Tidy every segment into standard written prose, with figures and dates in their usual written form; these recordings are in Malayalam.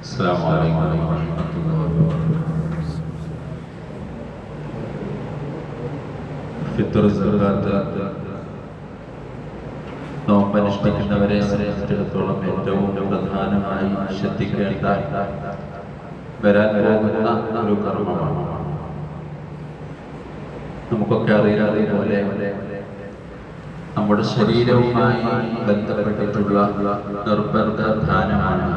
السلام عليكم ورحمة الله وبركاته. ഫിത്ർ സക്കാത്ത് നോമ്പനുഷ്ഠിക്കുന്നവരെ സംബന്ധിച്ചിടത്തോളം ഏറ്റവും പ്രധാനമായി ശ്രദ്ധിക്കേണ്ട വരാൻ പോകുന്ന ഒരു കർമ്മമാണ്. നമുക്കൊക്കെ അറിയാതെ നമ്മുടെ ശരീരവുമായി ബന്ധപ്പെട്ടിട്ടുള്ള നിർബന്ധ ദാനമാണ്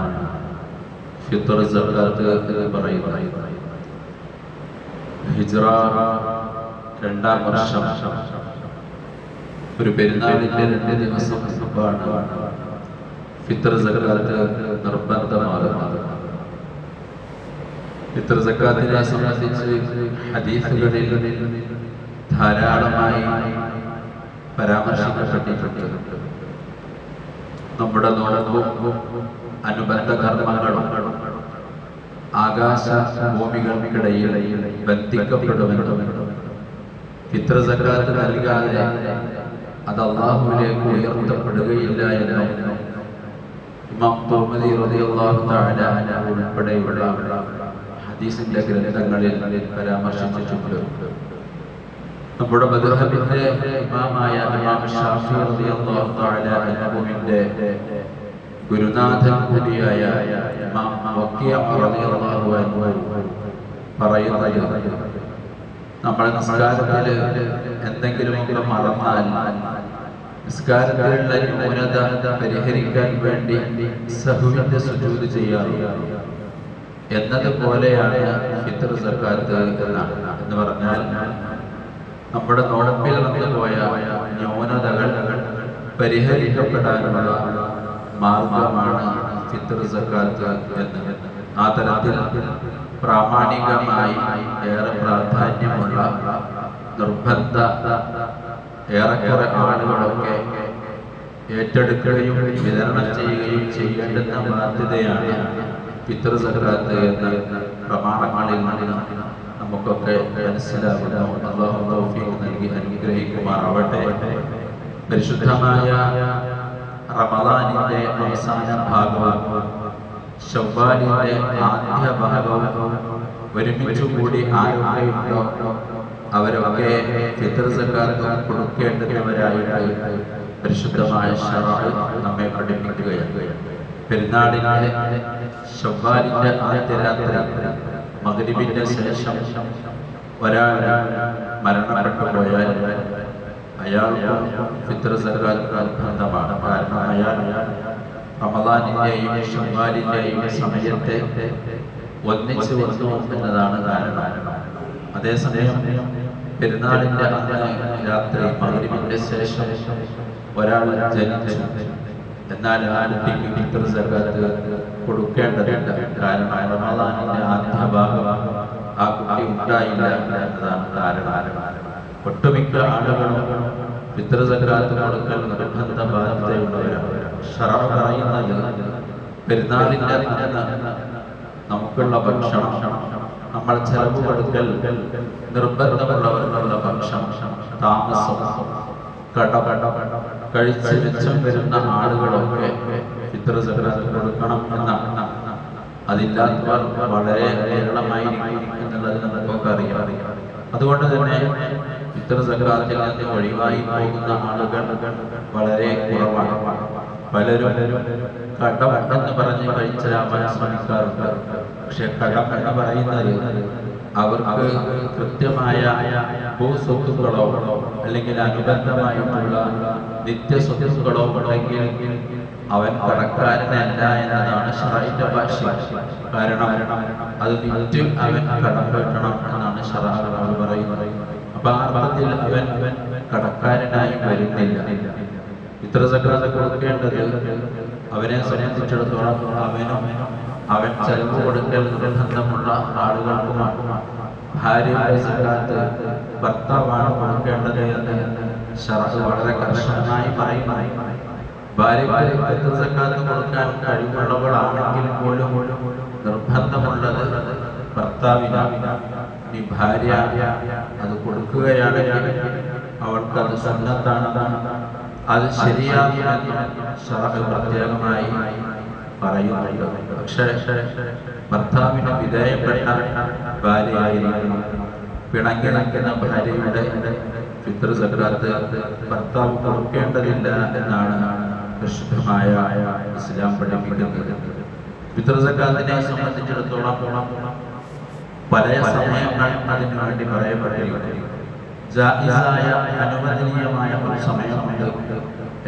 ഫിത്ർ സക്കാത്ത് എന്ന് പറയുന്നത്. ഹിജ്റ 2-ാം വർഷം ഒരു പെരുന്നാളിന്റെ 2 ദിവസം മുമ്പാണ് ഫിത്ർ സക്കാത്ത് നിർബന്ധമാകുന്നത്. ഫിത്ർ സക്കാത്തിനെ സംബന്ധിച്ച് ഹദീസുകളിൽ ധാരാളമായി പരാമർശിക്കപ്പെട്ടിട്ടുണ്ട്. നമ്മുടെ നോമ്പും അനുബന്ധ കർമ്മങ്ങളും ആകാശ ഭൂമികൾക്കിടയിൽ ബന്ധിക്കപ്പെടുമെന്നും ഫിത്ർ സക്കാത്ത് നൽകാതെ അത് അല്ലാഹുവിലേക്ക് ഉയർത്തപ്പെടുകയില്ല എന്നും ഇമാം തുർമുദി റളിയല്ലാഹു തആല അൻഹു ഉൾപ്പെടെയുള്ള ഹദീസിന്റെ ഗ്രന്ഥങ്ങളിൽ പരാമർശിച്ചിട്ടുണ്ട്. നമ്മുടെ മദ്ഹബിന്റെ ഇമാമായ ഇമാം ശാഫിഈ റളിയല്ലാഹു തആല അൻഹുവിന്റെ ഗുരുനാഥൻ കൂടിയായ ഇമാം വക്കീഅ റളിയല്ലാഹു അൻഹു പറയുന്നത്, നമ്മൾ നിസ്കാരത്തിൽ എന്തെങ്കിലും മറന്നാൽ നിസ്കാരത്തിലുള്ള ന്യൂനത പരിഹരിക്കാൻ വേണ്ടി സഹ്വിന്റെ സുജൂദ് ചെയ്യാറുണ്ട് എന്നതുപോലെയാണ് ഫിത്ർ സക്കാത്ത് എന്ന് പറഞ്ഞാൽ നമ്മുടെ നോമ്പിൽ വന്നുപോയ ന്യൂനതകൾ പരിഹരിക്കപ്പെടാനുള്ള മാർഗമാണ് ഫിത്ർ സക്കാത്ത് എന്ന്. ആ തരത്തിൽ പ്രാമാണികമായി ഏറെ പ്രാധാന്യമുള്ള നിർബന്ധ ഏറെക്കുറെ ആളുകളൊക്കെ ഏറ്റെടുക്കുകയും വിതരണം ചെയ്യുകയും ചെയ്യേണ്ടുന്ന ബാധ്യതയാണ് ഫിത്ർ സക്കാത്ത് എന്ന പ്രമാണങ്ങളിൽ നിന്ന് നമുക്കൊക്കെ മനസ്സിലാകുന്നു. അല്ലാഹു തൗഫീഖ് നൽകി അനുഗ്രഹിക്കുമാറാവട്ടെ. പരിശുദ്ധമായ റമളാനിന്റെ അവസാന ഭാഗവും ശവ്വാലിന്റെ ആദ്യ ഭാഗവും ഒരുമിച്ചു കൂടി ആരൊക്കെയുണ്ടോ അവരൊക്കെ ഫിത്ർ സക്കാത്ത് കൊടുക്കേണ്ടവരായിട്ട് പരിശുദ്ധമായ ശറഅ് നമ്മെ പഠിപ്പിക്കുകയാണ്. പെരുന്നാളിന്റെ ശവ്വാലിന്റെ ആദ്യ രാത്രി മഗ്രിബിന്റെ ശേഷം ഒരാൾ മരണപ്പെട്ടു പോയാൽ അയാൾക്ക് ഫിത്ർ സക്കാത്ത് നിർബന്ധമാണ്. കാരണം അയാൾ റമളാനിന്റെയും ശവ്വാലിന്റെയും സമയത്തെ ഒന്നിച്ച് വന്നു എന്നതാണ് കാരണം. അതേസമയം പെരുന്നാളിന്റെ അന്ന് രാത്രി മഗ്രിബിന്റെ ശേഷം ഒരാൾ ജനിച്ചു, എന്നാൽ ആ കുട്ടിക്ക് ഫിത്ർ സക്കാത്ത് കൊടുക്കേണ്ടതുണ്ട്. കാരണം റമളാനിന്റെ ആദ്യ ഭാഗം ആ കുട്ടി ഉണ്ടായില്ല എന്നതാണ് കാരണം. ഒട്ടുമിക്ക ആളുകളും ഫിത്ർ സക്കാത്ത് കൊടുക്കൽ നിർബന്ധ ബാധ്യതയുള്ളവരാണ്. ശറഅ് പറയുന്നത് പെരുന്നാളിന്റെ അന്ന് നമുക്കുള്ള ഭക്ഷണം നമ്മൾ ചെലവ് കൊടുക്കൽ നിർബന്ധമുള്ളവർക്കുള്ള ഭക്ഷണം, താമസം, കഴിച്ച് മിച്ചം വരുന്ന ആളുകളൊക്കെ ഫിത്ർ സക്കാത്ത് കൊടുക്കണം എന്നാണ്. അതില്ലാത്തവർ വളരെ വിരളമായിരിക്കും എന്നുള്ളത് നമുക്കൊക്കെ അറിയാം. അതുകൊണ്ട് തന്നെ ഫിത്ർ സക്കാത്തിൽ നിന്ന് ഒഴിവായി പോകുന്ന ആളുകൾ വളരെ കുറവാണ്. പലരും കടം എന്ന് പറഞ്ഞ് കഴിച്ചലാവാൻ ശ്രമിക്കാറുണ്ട്. പക്ഷെ കടം എന്ന് പറയുന്നത് അവർക്ക് കൃത്യമായ ഭൂസ്വത്തുക്കളോ അല്ലെങ്കിൽ അനുബന്ധമായിട്ടുള്ള നിത്യസ്വത്തുക്കളോ ഉണ്ടെങ്കിൽ അവൻ കടക്കാരനല്ല എന്നതാണ് ശറഇന്റെ ഭാഷ. കാരണം അത് നിത്യം അവൻ കടം വീട്ടണം എന്നാണ് ശറഅ് പറയുന്നത്. അപ്പൊ ആ അർത്ഥത്തിൽ അവൻ കടക്കാരനായി വരുന്നില്ല. ഫിത്ർ സക്കാത്ത് കൊടുക്കേണ്ടത് അവനെ സംബന്ധിച്ചിടത്തോളം അവൻ ചെലവ് കൊടുക്കൽ നിർബന്ധമുള്ള ആളുകൾക്കുമാണ്. ഭാര്യയുടെ സക്കാത്ത് ഭർത്താവാണ് കൊടുക്കേണ്ടത് എന്ന് ശറഅ് വളരെ കർശനമായി പറയുന്നു. ഭാര്യയ്ക്ക് ഫിത്ർ സക്കാത്ത് കൊടുക്കാൻ കഴിവുള്ളവളാണെങ്കിൽ പോലും നിർബന്ധമുള്ളത് ഭർത്താവിനാണ്. ഈ ഭാര്യ അത് കൊടുക്കുകയാണെങ്കിൽ അവൾക്കത് സുന്നത്താണ്, അത് ശരിയാകുമെന്ന് ശറഅ് പ്രത്യേകമായി പറയുന്നുണ്ട്. പക്ഷേ ഭർത്താവിന് വിധേയപ്പെട്ട ഭാര്യയായിരിക്കണം. പിണങ്ങി നിൽക്കുന്ന ഭാര്യയുടെ ഫിത്ർ സക്കാത്ത് ഭർത്താവ് കൊടുക്കേണ്ടതില്ല എന്നാണ് പരിശുദ്ധമായ ഇസ്ലാം പഠിപ്പിക്കുന്നത്. ഫിത്ർ സക്കാത്തിനെ സംബന്ധിച്ചിടത്തോളം പല സമയങ്ങൾ അതിനു വേണ്ടി പറയപ്പെട്ടിട്ടുണ്ട്. ജായിസായ അനുവദനീയമായ ഒരു സമയമുണ്ട്,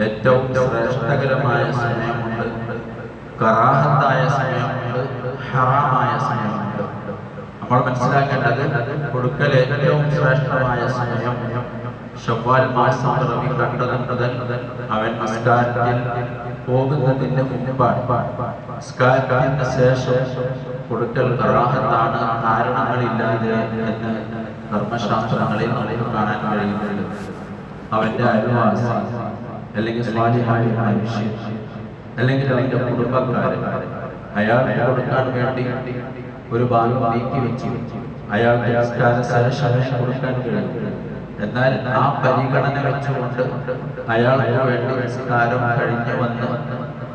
ഏറ്റവും ശ്രേഷ്ഠകരമായ സമയമുണ്ട്, കറാഹത്തായ സമയമുണ്ട്, ഹറാമായ സമയമുണ്ട്. നമ്മൾ മനസ്സിലാക്കേണ്ടത് കൊടുക്കൽ ഏറ്റവും ശ്രേഷ്ഠമായ സമയം ശവ്വാൽ മാസം റബി കണ്ടത് മുതൽ അവൻ നിസ്കാരത്തിൽ പോകുന്നതിന് മുൻപാണ്. നിസ്കാരത്തിന് ശേഷം കൊടുക്കൽ കറാഹത്താണ്, കാരണങ്ങളില്ലാതെ എന്ന് ധർമ്മശാസ്ത്രങ്ങളിൽ നമുക്ക് കാണാൻ കഴിയുന്നത്. അവന്റെ അയൽവാസി അല്ലെങ്കിൽ സ്വാലിഹായ മനുഷ്യൻ അല്ലെങ്കിൽ അവന്റെ കുടുംബക്കാരൻ അയാൾക്ക് കൊടുക്കാൻ വേണ്ടി ഒരു ഭാഗം നീക്കി വെച്ചു അയാൾക്ക് നിസ്കാരശേഷം കൊടുക്കാൻ കഴിയും. എന്നാൽ ആ പരിഗണന വെച്ചുകൊണ്ട് അയാൾക്ക് വേണ്ടി നിസ്കാരം കഴിഞ്ഞു വന്ന്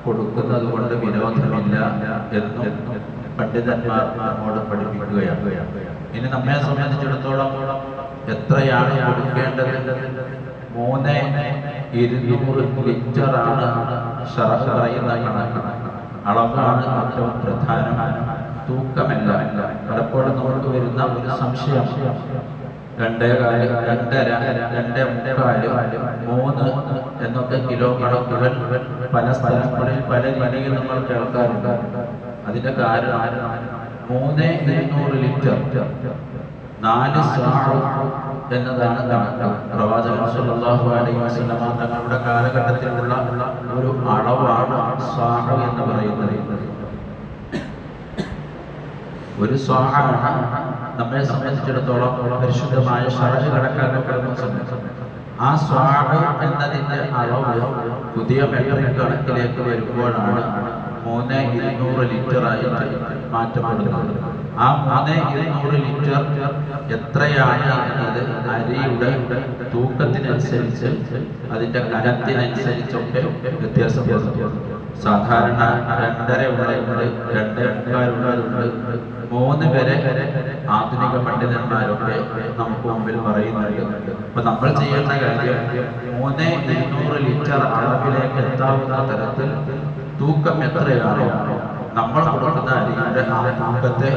കൊടുക്കുന്നത് കൊണ്ട് വിരോധമില്ല എന്നും പണ്ഡിതന്മാർ നമ്മോട് പഠിപ്പിക്കുകയാണ്. ഇനി നമ്മെ സംബന്ധിച്ചിടത്തോളം എത്രയാണ് കൊടുക്കേണ്ടത്? 3,200 ലിറ്ററാണ് ശറഅ് പറയുന്ന കണക്ക്. അളവാണ് ഏറ്റവും പ്രധാനം, തൂക്കമല്ല. പലപ്പോഴും നമുക്ക് വരുന്ന ഒരു സംശയം 2.5, 2.5, 3 എന്നൊക്കെ കിലോ കണക്കുകൾ പല സ്ഥലങ്ങളിൽ പല രീതിയിൽ നമ്മൾ കേൾക്കാറുണ്ട്. അതിന്റെ കാരണം 3,200 ലിറ്റർ 4 സാഅ് എന്നതാണ് കണക്ക്. പ്രവാചകൻ സ്വല്ലല്ലാഹു അലൈഹി വസല്ലം തങ്ങളുടെ കാലഘട്ടത്തിലുള്ള ഒരു അളവാണ് സാഅ് എന്ന് പറയുന്നത്. ഒരു സാഅ് നമ്മെ സംബന്ധിച്ചിടത്തോളം പരിശുദ്ധമായ ശറഅ് കണക്കാക്കപ്പെടുന്ന സമയം ആ സാഅ് എന്നതിന്റെ അളവ് പുതിയ മെട്രിക് കണക്കിലേക്ക് വരുമ്പോഴാണ് 3,200 ലിറ്ററായി മാറ്റപ്പെടുന്നത്. ആ 3,200 ലിറ്റർ എത്രയാണ് എന്നത് അരിയുടെ തൂക്കത്തിനനുസരിച്ച് അതിന്റെ കനത്തിനനുസരിച്ചൊക്കെ വ്യത്യാസപ്പെടുന്നു. സാധാരണ 2.5 ഉള്ളവരുണ്ട്, 2.5 ഉള്ളവരുണ്ട്, 3 വരെ ആധുനിക പണ്ഡിതന്മാരൊക്കെ നമുക്ക് മുമ്പിൽ പറയുന്നുണ്ട്. അപ്പൊ നമ്മൾ ചെയ്യേണ്ട കാര്യം 3,200 ലിറ്റർ അളവിലേക്ക് എത്താവുന്ന തരത്തിൽ തൂക്കം എത്രയാണോ നമ്മൾ കൊടുക്കുന്ന അരിയുടെ ആ തൂക്കത്തെ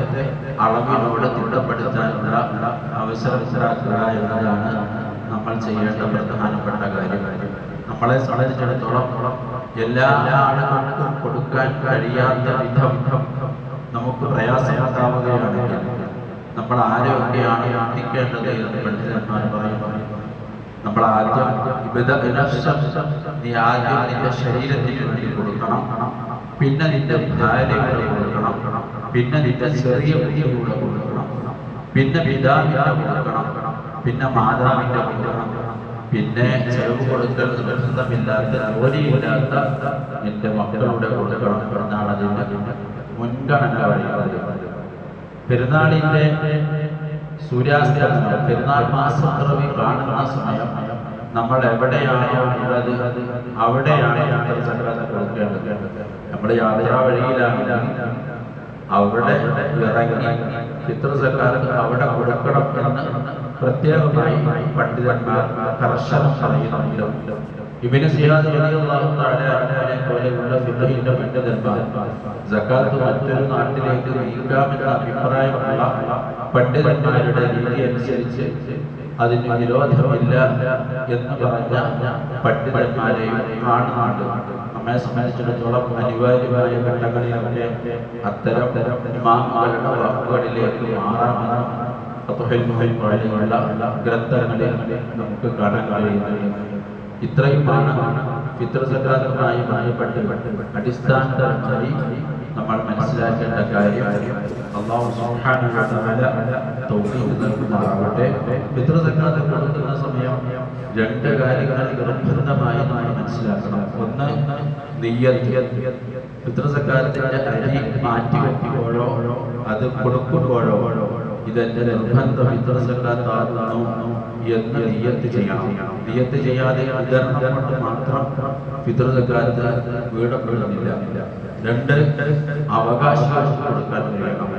അളവിലൂടെ തിട്ടപ്പെടുത്താനുള്ള അവസരം ഉണ്ടാക്കുക എന്നതാണ് നമ്മൾ ചെയ്യേണ്ട പ്രധാനപ്പെട്ട കാര്യം. നമ്മളെ സംബന്ധിച്ചിടത്തോളം എല്ലാ ആളുകൾക്കും കൊടുക്കാൻ കഴിയാത്ത വിധം നമുക്ക് പ്രയാസമുണ്ടാവുകയാണെങ്കിൽ നമ്മൾ ആരെയൊക്കെയാണ് എത്തിക്കേണ്ടത് എന്ന് പണ്ഡിതന്മാർ പറയുന്നു. നമ്മൾ ആദ്യം നീ ആദ്യം നിന്റെ ശരീരത്തിന് വേണ്ടി കൊടുക്കണം, പിന്നെ നിന്റെ ഭാര്യയുടെ കൊടുക്കണം, പിന്നെ നിന്റെ ചെറിയ കുട്ടിയുടെ കൊടുക്കണം, പിന്നെ പിതാവിന്റെ കൊടുക്കണം, പിന്നെ മാതാവിന്റെ കൊടുക്കണം, പിന്നെ ചെലവ് കൊടുക്കൽ നിർബന്ധമില്ലാത്ത ജോലിയില്ലാത്ത നിന്റെ മക്കളുടെ കൊടുക്കണം എന്നാണ് അതിന്റെ മുൻഗണന പറയുന്നത്. പെരുന്നാളിന്റെ സൂര്യാസ്തമനം പെരുന്നാൾ മാസപ്പിറവി കാണുന്ന സമയം നമ്മൾ എവിടെയാണോ ഉള്ളത് അവിടെയാണ് സക്കാത്ത് കൊടുക്കേണ്ടത്. നമ്മൾ യാത്രാ വഴിയിലാണെങ്കിൽ അവിടെ ഇറങ്ങി ഫിത്ർ സക്കാത്ത് അവിടെ കൊടുക്കണം എന്ന് പ്രത്യേകമായി പണ്ഡിതന്മാർ കർശനം പറയുന്നുണ്ട്. ഇബ്നു സിയാദ് റളിയല്ലാഹു തആല അൻഹുവിനെ പോലെയുള്ള ഫിഖഹിന്റെ പണ്ഡിതന്മാർ സക്കാത്ത് മറ്റൊരു നാട്ടിലേക്ക് നീക്കാമെന്ന അഭിപ്രായമുള്ള പണ്ഡിതന്മാരുടെ രീതി അനുസരിച്ച് അതിന് വിരോധമില്ല എന്ന് പറഞ്ഞ പണ്ഡിതന്മാരെയും കാണുന്നുണ്ട്. നമ്മെ സംബന്ധിച്ചിടത്തോളം അനിവാര്യമായ ഘട്ടങ്ങളിലൊക്കെ അത്തരം ഇമാമുകളുടെ വാക്കുകളിലേക്ക് മാറാമെന്ന് പോലെയുള്ള ഗ്രന്ഥങ്ങളിൽ നമുക്ക് കാണാൻ കഴിയുന്നുണ്ട്. ഇത്രയുമാണ് ഫിത്ർ സക്കാത്തുമായി ബന്ധപ്പെട്ട് അടിസ്ഥാനപരമായി നമ്മൾ മനസ്സിലാക്കേണ്ട കാര്യം. അല്ലാഹു സുബ്ഹാനഹു വ തആല തൗഫീഖ് നൽകുമാറാവട്ടെ. ഫിത്ർ സക്കാത്ത് കൊടുക്കുന്ന സമയം 2 കാര്യങ്ങൾ നിർബന്ധമായി നമ്മൾ മനസ്സിലാക്കണം. ഒന്ന്, നിയ്യത്ത്. ഫിത്ർ സക്കാത്തിന്റെ അരി മാറ്റി വെക്കുമ്പോഴോ അത് കൊടുക്കുമ്പോഴോ ഇതെന്റെ നിർബന്ധ ഫിത്ർ സക്കാത്താകുന്നു എന്ന് നിയ്യത്ത് ചെയ്യണം. നിയ്യത്ത് ചെയ്യാതെ വിതരണം കൊണ്ട് മാത്രം ഫിത്ർ സക്കാത്ത് വീടപ്പെടുന്നില്ല. രണ്ട് അവകാശികൾ കൊടുക്കാൻ വേണം.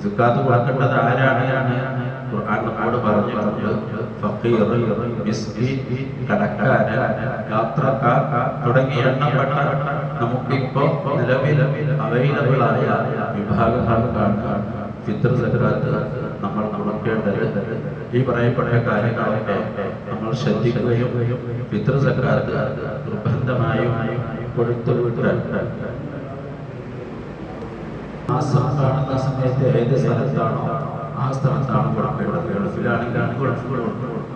സക്കാത്ത് കൊടുക്കേണ്ടത് ആരാണ്? ഖുർആൻ നമ്മോട് പറഞ്ഞിട്ടുണ്ട്. ഫഖീർ, മിസ്കീൻ, കടക്കാരൻ, യാത്രക്കാർ തുടങ്ങിയ എണ്ണപ്പെട്ട നമുക്കിപ്പോ നിലവിൽ അവൈലബിൾ ആയ വിഭാഗങ്ങൾക്കാണ് ഫിത്ർ സക്കാത്ത് നമ്മൾ കൊടുക്കേണ്ടത്. ഈ പറയപ്പെട്ട കാര്യങ്ങളൊക്കെ നമ്മൾ ശ്രദ്ധിക്കുകയും ഫിത്ർ സക്കാത്ത് നിർബന്ധമായും കൊടുത്തുവിട്ടാൽ മാസം സമയത്ത് ഏത് സ്ഥലത്താണോ ആ സ്ഥലത്താണ് കൊടുക്കേണ്ടത്. ഗൾഫിലാണെങ്കിൽ ഗൾഫിൽ കൊടുക്കും.